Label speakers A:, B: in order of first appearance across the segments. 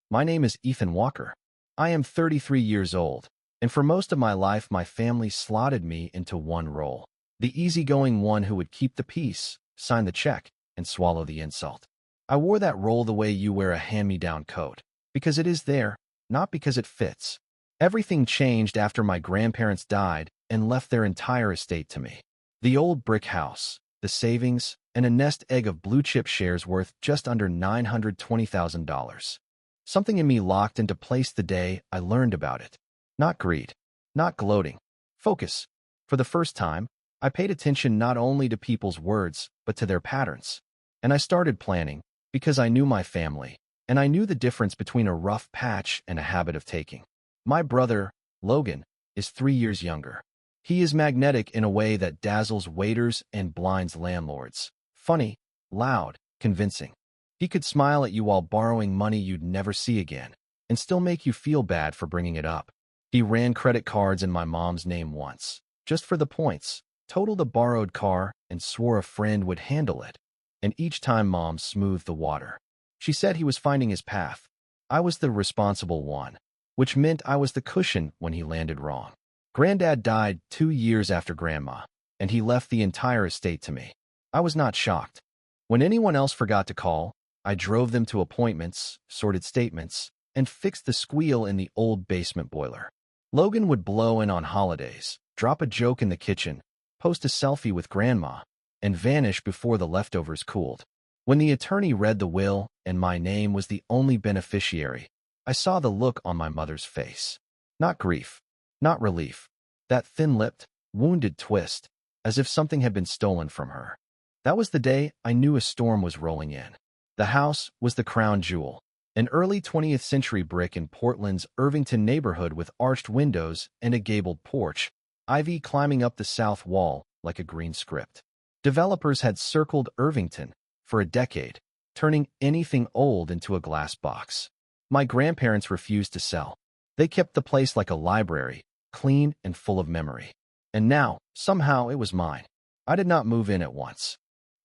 A: My name is Ethan Walker. I am 33 years old, and for most of my life my family slotted me into one role. The easygoing one who would keep the peace, sign the check, and swallow the insult. I wore that role the way you wear a hand-me-down coat, because it is there, not because it fits. Everything changed after my grandparents died and left their entire estate to me. The old brick house, the savings, and a nest egg of blue-chip shares worth just under $920,000. Something in me locked into place the day I learned about it. Not greed, not gloating. Focus. For the first time, I paid attention not only to people's words, but to their patterns. And I started planning, because I knew my family, and I knew the difference between a rough patch and a habit of taking. My brother, Logan, is 3 years younger. He is magnetic in a way that dazzles waiters and blinds landlords. Funny, loud, convincing. He could smile at you while borrowing money you'd never see again, and still make you feel bad for bringing it up. He ran credit cards in my mom's name once, just for the points, totaled a borrowed car, and swore a friend would handle it. And each time Mom smoothed the water. She said he was finding his path. I was the responsible one, which meant I was the cushion when he landed wrong. Granddad died 2 years after Grandma, and he left the entire estate to me. I was not shocked. When anyone else forgot to call, I drove them to appointments, sorted statements, and fixed the squeal in the old basement boiler. Logan would blow in on holidays, drop a joke in the kitchen, post a selfie with Grandma, and vanish before the leftovers cooled. When the attorney read the will and my name was the only beneficiary, I saw the look on my mother's face. Not grief, not relief. That thin-lipped, wounded twist, as if something had been stolen from her. That was the day I knew a storm was rolling in. The house was the crown jewel, an early 20th century brick in Portland's Irvington neighborhood with arched windows and a gabled porch, ivy climbing up the south wall like a green script. Developers had circled Irvington for a decade, turning anything old into a glass box. My grandparents refused to sell. They kept the place like a library, clean and full of memory. And now, somehow, it was mine. I did not move in at once.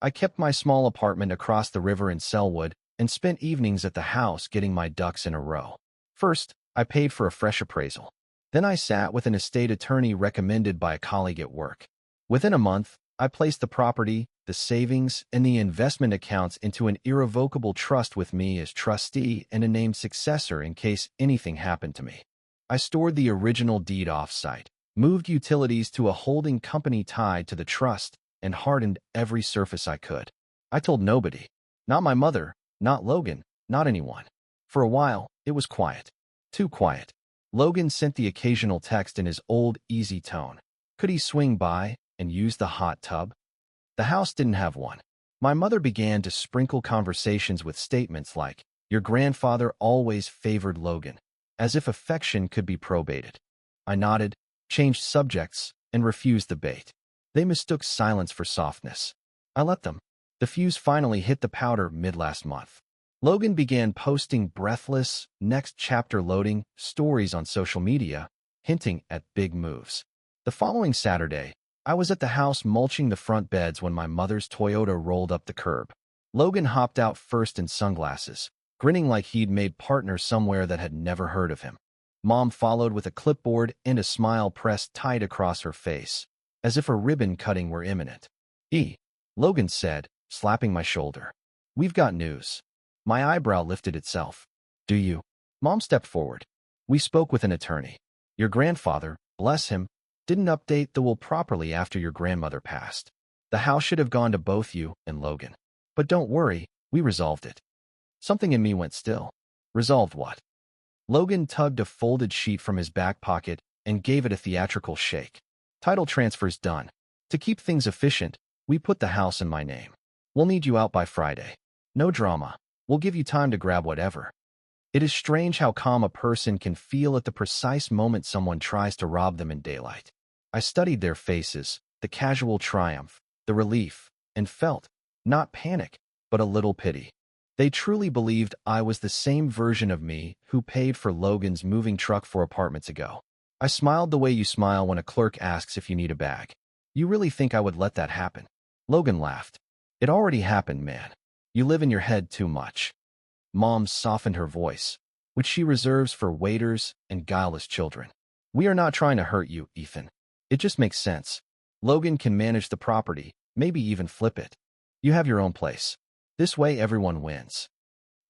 A: I kept my small apartment across the river in Selwood and spent evenings at the house getting my ducks in a row. First, I paid for a fresh appraisal. Then I sat with an estate attorney recommended by a colleague at work. Within a month, I placed the property, the savings, and the investment accounts into an irrevocable trust with me as trustee and a named successor in case anything happened to me. I stored the original deed off-site, moved utilities to a holding company tied to the trust, and hardened every surface I could. I told nobody. Not my mother, not Logan, not anyone. For a while, it was quiet. Too quiet. Logan sent the occasional text in his old, easy tone. Could he swing by and use the hot tub? The house didn't have one. My mother began to sprinkle conversations with statements like, "Your grandfather always favored Logan," as if affection could be probated. I nodded, changed subjects, and refused the bait. They mistook silence for softness. I let them. The fuse finally hit the powder mid-last month. Logan began posting breathless, next chapter loading stories on social media, hinting at big moves. The following Saturday, I was at the house mulching the front beds when my mother's Toyota rolled up the curb. Logan hopped out first in sunglasses, grinning like he'd made partners somewhere that had never heard of him. Mom followed with a clipboard and a smile pressed tight across her face, as if a ribbon cutting were imminent. Logan said, slapping my shoulder. "We've got news." My eyebrow lifted itself. "Do you?" Mom stepped forward. "We spoke with an attorney. Your grandfather, bless him, didn't update the will properly after your grandmother passed. The house should have gone to both you and Logan. But don't worry, we resolved it." Something in me went still. Resolved what? Logan tugged a folded sheet from his back pocket and gave it a theatrical shake. "Title transfer's done. To keep things efficient, we put the house in my name. We'll need you out by Friday. No drama. We'll give you time to grab whatever." It is strange how calm a person can feel at the precise moment someone tries to rob them in daylight. I studied their faces, the casual triumph, the relief, and felt, not panic, but a little pity. They truly believed I was the same version of me who paid for Logan's moving truck 4 apartments ago. I smiled the way you smile when a clerk asks if you need a bag. "You really think I would let that happen?" Logan laughed. "It already happened, man. You live in your head too much." Mom softened her voice. which she reserves for waiters and guileless children. We are not trying to hurt you, Ethan. It just makes sense. Logan can manage the property, maybe even flip it. You have your own place. This way everyone wins.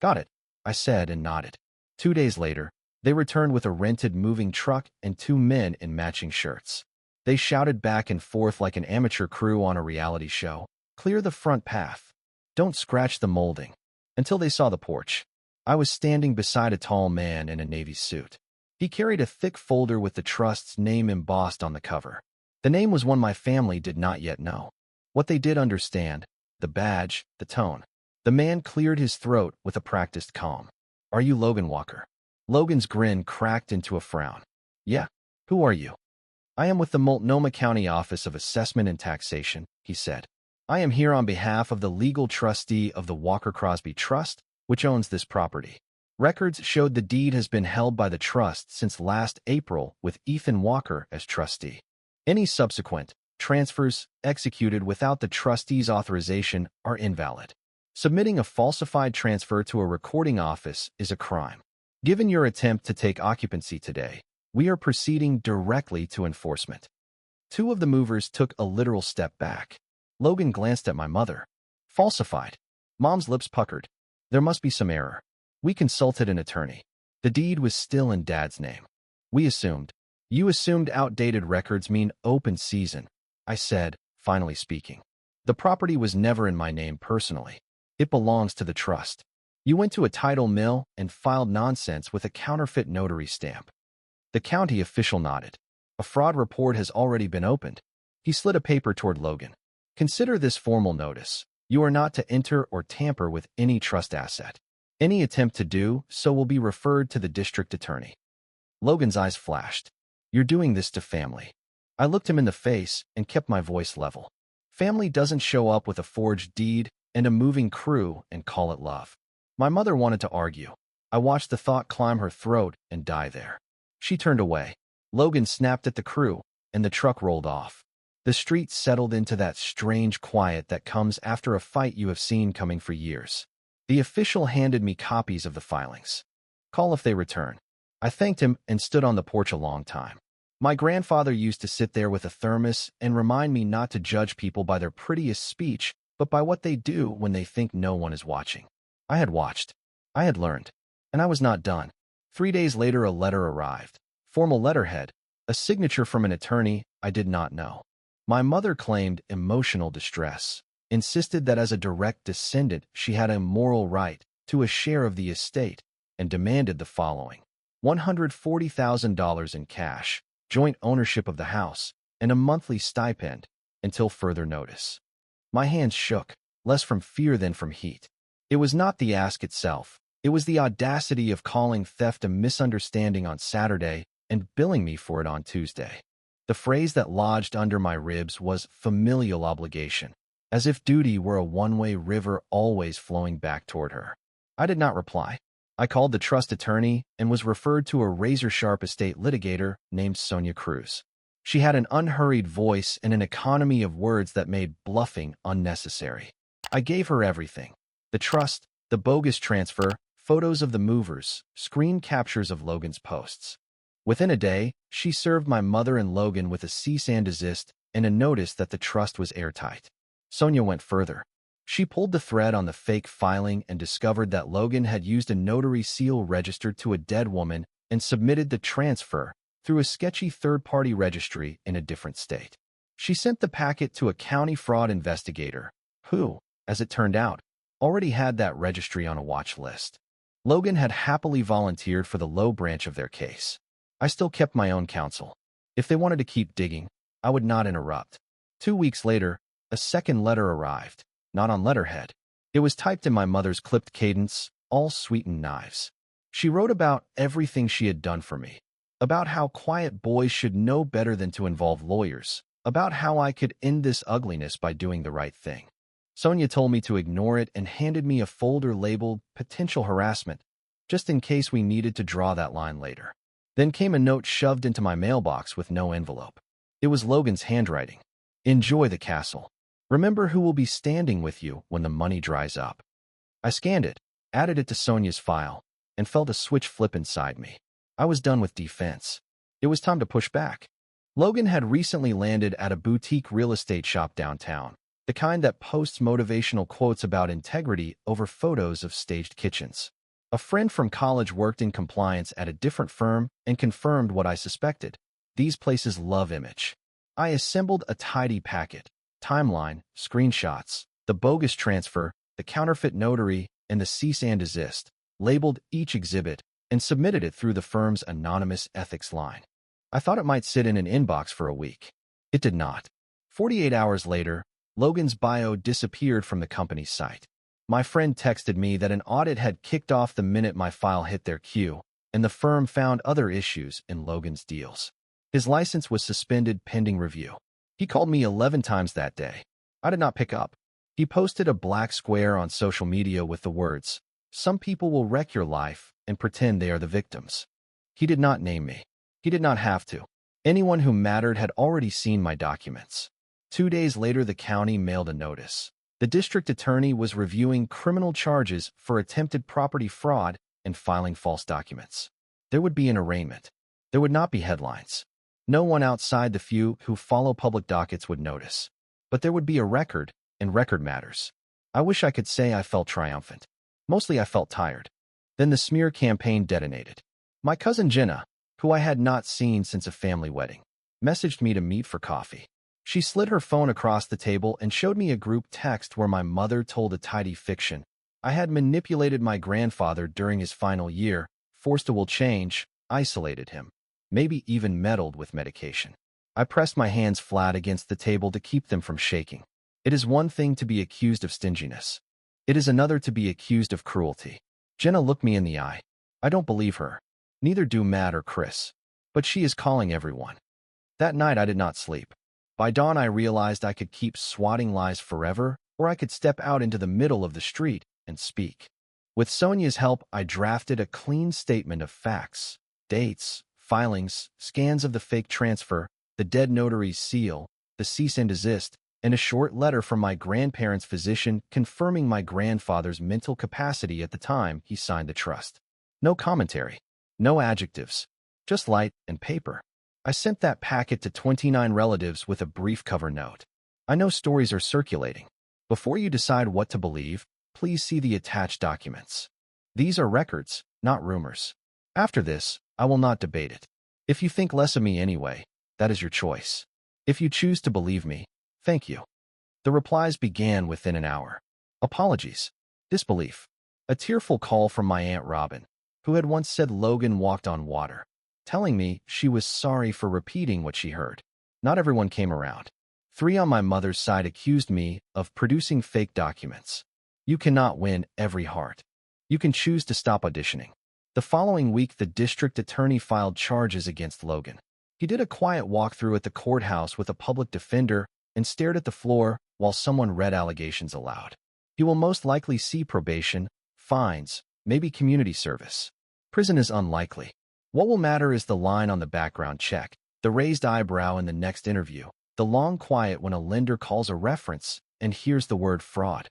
A: Got it, I said and nodded. 2 days later, they returned with a rented moving truck and 2 men in matching shirts. They shouted back and forth like an amateur crew on a reality show. Clear the front path. Don't scratch the molding. Until they saw the porch. I was standing beside a tall man in a navy suit. He carried a thick folder with the trust's name embossed on the cover. The name was one my family did not yet know. What they did understand, the badge, the tone. The man cleared his throat with a practiced calm. Are you Logan Walker? Logan's grin cracked into a frown. Yeah. Who are you? I am with the Multnomah County Office of Assessment and Taxation, he said. I am here on behalf of the legal trustee of the Walker Crosby Trust, which owns this property. Records showed the deed has been held by the trust since last April with Ethan Walker as trustee. Any subsequent transfers executed without the trustee's authorization are invalid. Submitting a falsified transfer to a recording office is a crime. Given your attempt to take occupancy today, we are proceeding directly to enforcement. 2 of the movers took a literal step back. Logan glanced at my mother. Falsified. Mom's lips puckered. There must be some error. We consulted an attorney. The deed was still in Dad's name. We assumed. You assumed outdated records mean open season, I said, finally speaking. The property was never in my name personally. It belongs to the trust. You went to a title mill and filed nonsense with a counterfeit notary stamp. The county official nodded. A fraud report has already been opened. He slid a paper toward Logan. Consider this formal notice. You are not to enter or tamper with any trust asset. Any attempt to do so will be referred to the district attorney. Logan's eyes flashed. You're doing this to family. I looked him in the face and kept my voice level. Family doesn't show up with a forged deed and a moving crew and call it love. My mother wanted to argue. I watched the thought climb her throat and die there. She turned away. Logan snapped at the crew, and the truck rolled off. The street settled into that strange quiet that comes after a fight you have seen coming for years. The official handed me copies of the filings. Call if they return. I thanked him and stood on the porch a long time. My grandfather used to sit there with a thermos and remind me not to judge people by their prettiest speech, but by what they do when they think no one is watching. I had watched. I had learned. And I was not done. 3 days later, a letter arrived. Formal letterhead. A signature from an attorney I did not know. My mother claimed emotional distress, insisted that as a direct descendant she had a moral right to a share of the estate, and demanded the following. $140,000 in cash, joint ownership of the house, and a monthly stipend, until further notice. My hands shook, less from fear than from heat. It was not the ask itself. It was the audacity of calling theft a misunderstanding on Saturday and billing me for it on Tuesday. The phrase that lodged under my ribs was familial obligation, as if duty were a one-way river always flowing back toward her. I did not reply. I called the trust attorney and was referred to a razor-sharp estate litigator named Sonia Cruz. She had an unhurried voice and an economy of words that made bluffing unnecessary. I gave her everything. The trust, the bogus transfer, photos of the movers, screen captures of Logan's posts. Within a day, she served my mother and Logan with a cease and desist and a notice that the trust was airtight. Sonia went further. She pulled the thread on the fake filing and discovered that Logan had used a notary seal registered to a dead woman and submitted the transfer through a sketchy third-party registry in a different state. She sent the packet to a county fraud investigator who, as it turned out, already had that registry on a watch list. Logan had happily volunteered for the low branch of their case. I still kept my own counsel. If they wanted to keep digging, I would not interrupt. 2 weeks later, a second letter arrived, not on letterhead. It was typed in my mother's clipped cadence, all sweetened knives. She wrote about everything she had done for me, about how quiet boys should know better than to involve lawyers, about how I could end this ugliness by doing the right thing. Sonia told me to ignore it and handed me a folder labeled potential harassment, just in case we needed to draw that line later. Then came a note shoved into my mailbox with no envelope. It was Logan's handwriting. Enjoy the castle. Remember who will be standing with you when the money dries up. I scanned it, added it to Sonia's file, and felt a switch flip inside me. I was done with defense. It was time to push back. Logan had recently landed at a boutique real estate shop downtown, the kind that posts motivational quotes about integrity over photos of staged kitchens. A friend from college worked in compliance at a different firm and confirmed what I suspected. These places love image. I assembled a tidy packet: timeline, screenshots, the bogus transfer, the counterfeit notary, and the cease and desist, labeled each exhibit, and submitted it through the firm's anonymous ethics line. I thought it might sit in an inbox for a week. It did not. 48 hours later, Logan's bio disappeared from the company's site. My friend texted me that an audit had kicked off the minute my file hit their queue, and the firm found other issues in Logan's deals. His license was suspended pending review. He called me 11 times that day. I did not pick up. He posted a black square on social media with the words, "Some people will wreck your life and pretend they are the victims." He did not name me. He did not have to. Anyone who mattered had already seen my documents. 2 days later, the county mailed a notice. The district attorney was reviewing criminal charges for attempted property fraud and filing false documents. There would be an arraignment. There would not be headlines. No one outside the few who follow public dockets would notice. But there would be a record, and record matters. I wish I could say I felt triumphant. Mostly I felt tired. Then the smear campaign detonated. My cousin Jenna, who I had not seen since a family wedding, messaged me to meet for coffee. She slid her phone across the table and showed me a group text where my mother told a tidy fiction. I had manipulated my grandfather during his final year, forced a will change, isolated him, maybe even meddled with medication. I pressed my hands flat against the table to keep them from shaking. It is one thing to be accused of stinginess. It is another to be accused of cruelty. Jenna looked me in the eye. I don't believe her. Neither do Matt or Chris. But she is calling everyone. That night I did not sleep. By dawn I realized I could keep swatting lies forever, or I could step out into the middle of the street and speak. With Sonia's help, I drafted a clean statement of facts, dates, filings, scans of the fake transfer, the dead notary's seal, the cease and desist, and a short letter from my grandparents' physician confirming my grandfather's mental capacity at the time he signed the trust. No commentary. No adjectives, just light and paper. I sent that packet to 29 relatives with a brief cover note. I know stories are circulating. Before you decide what to believe, please see the attached documents. These are records, not rumors. After this, I will not debate it. If you think less of me anyway, that is your choice. If you choose to believe me, thank you. The replies began within an hour. Apologies. Disbelief. A tearful call from my Aunt Robin, who had once said Logan walked on water, telling me she was sorry for repeating what she heard. Not everyone came around. 3 on my mother's side accused me of producing fake documents. You cannot win every heart. You can choose to stop auditioning. The following week, the district attorney filed charges against Logan. He did a quiet walkthrough at the courthouse with a public defender and stared at the floor while someone read allegations aloud. He will most likely see probation, fines, maybe community service. Prison is unlikely. What will matter is the line on the background check, the raised eyebrow in the next interview, the long quiet when a lender calls a reference and hears the word fraud.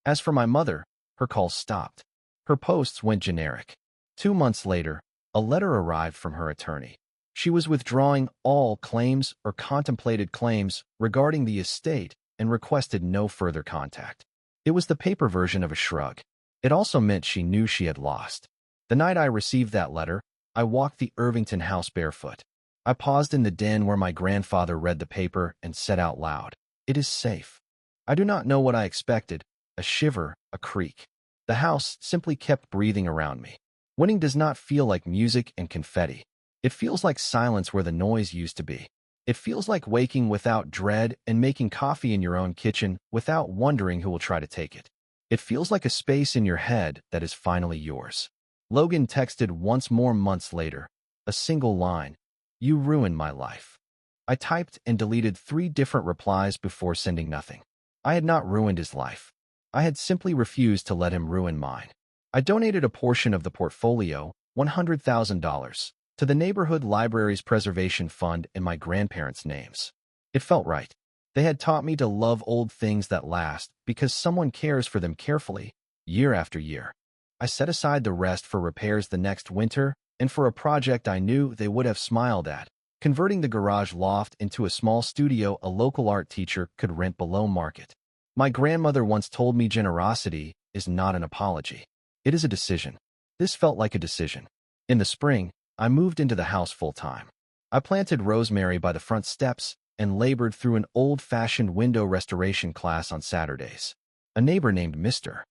A: As for my mother, her calls stopped. Her posts went generic. 2 months later, a letter arrived from her attorney. She was withdrawing all claims or contemplated claims regarding the estate and requested no further contact. It was the paper version of a shrug. It also meant she knew she had lost. The night I received that letter, I walked the Irvington house barefoot. I paused in the den where my grandfather read the paper and said out loud, "It is safe." I do not know what I expected, a shiver, a creak. The house simply kept breathing around me. Winning does not feel like music and confetti. It feels like silence where the noise used to be. It feels like waking without dread and making coffee in your own kitchen without wondering who will try to take it. It feels like a space in your head that is finally yours. Logan texted once more months later, a single line, "You ruined my life." I typed and deleted 3 different replies before sending nothing. I had not ruined his life. I had simply refused to let him ruin mine. I donated a portion of the portfolio, $100,000, to the neighborhood library's preservation fund in my grandparents' names. It felt right. They had taught me to love old things that last because someone cares for them carefully, year after year. I set aside the rest for repairs the next winter and for a project I knew they would have smiled at, converting the garage loft into a small studio a local art teacher could rent below market. My grandmother once told me generosity is not an apology. It is a decision. This felt like a decision. In the spring, I moved into the house full-time. I planted rosemary by the front steps and labored through an old-fashioned window restoration class on Saturdays. A neighbor named Mr.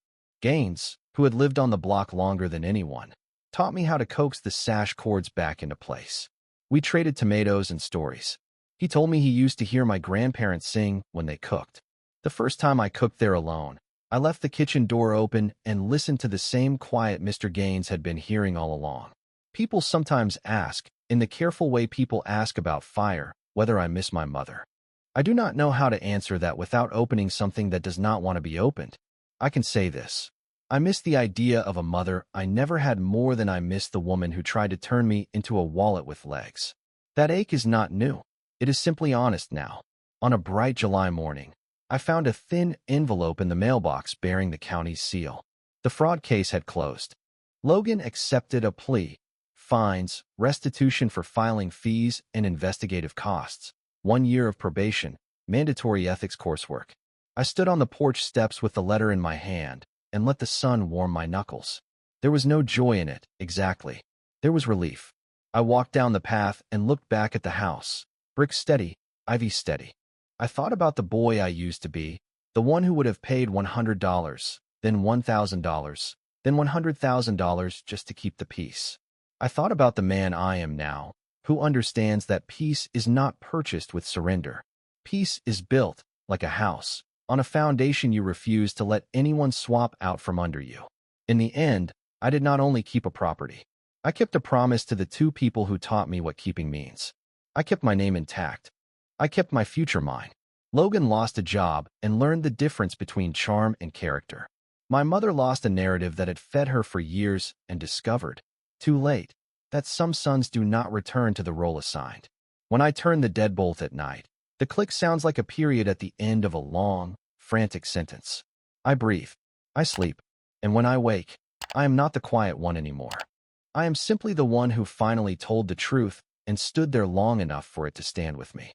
A: Gaines, who had lived on the block longer than anyone, taught me how to coax the sash cords back into place. We traded tomatoes and stories. He told me he used to hear my grandparents sing when they cooked. The first time I cooked there alone, I left the kitchen door open and listened to the same quiet Mr. Gaines had been hearing all along. People sometimes ask, in the careful way people ask about fire, whether I miss my mother. I do not know how to answer that without opening something that does not want to be opened. I can say this. I miss the idea of a mother I never had more than I miss the woman who tried to turn me into a wallet with legs. That ache is not new. It is simply honest now. On a bright July morning, I found a thin envelope in the mailbox bearing the county's seal. The fraud case had closed. Logan accepted a plea, fines, restitution for filing fees and investigative costs, 1 year of probation, mandatory ethics coursework. I stood on the porch steps with the letter in my hand and let the sun warm my knuckles. There was no joy in it, exactly. There was relief. I walked down the path and looked back at the house. Brick steady, ivy steady. I thought about the boy I used to be, the one who would have paid $100, then $1,000, then $100,000 just to keep the peace. I thought about the man I am now, who understands that peace is not purchased with surrender. Peace is built, like a house, on a foundation you refuse to let anyone swap out from under you. In the end, I did not only keep a property. I kept a promise to the 2 people who taught me what keeping means. I kept my name intact. I kept my future mine. Logan lost a job and learned the difference between charm and character. My mother lost a narrative that had fed her for years and discovered, too late, that some sons do not return to the role assigned. When I turn the deadbolt at night, the click sounds like a period at the end of a long, frantic sentence. I breathe. I sleep. And when I wake, I am not the quiet one anymore. I am simply the one who finally told the truth and stood there long enough for it to stand with me.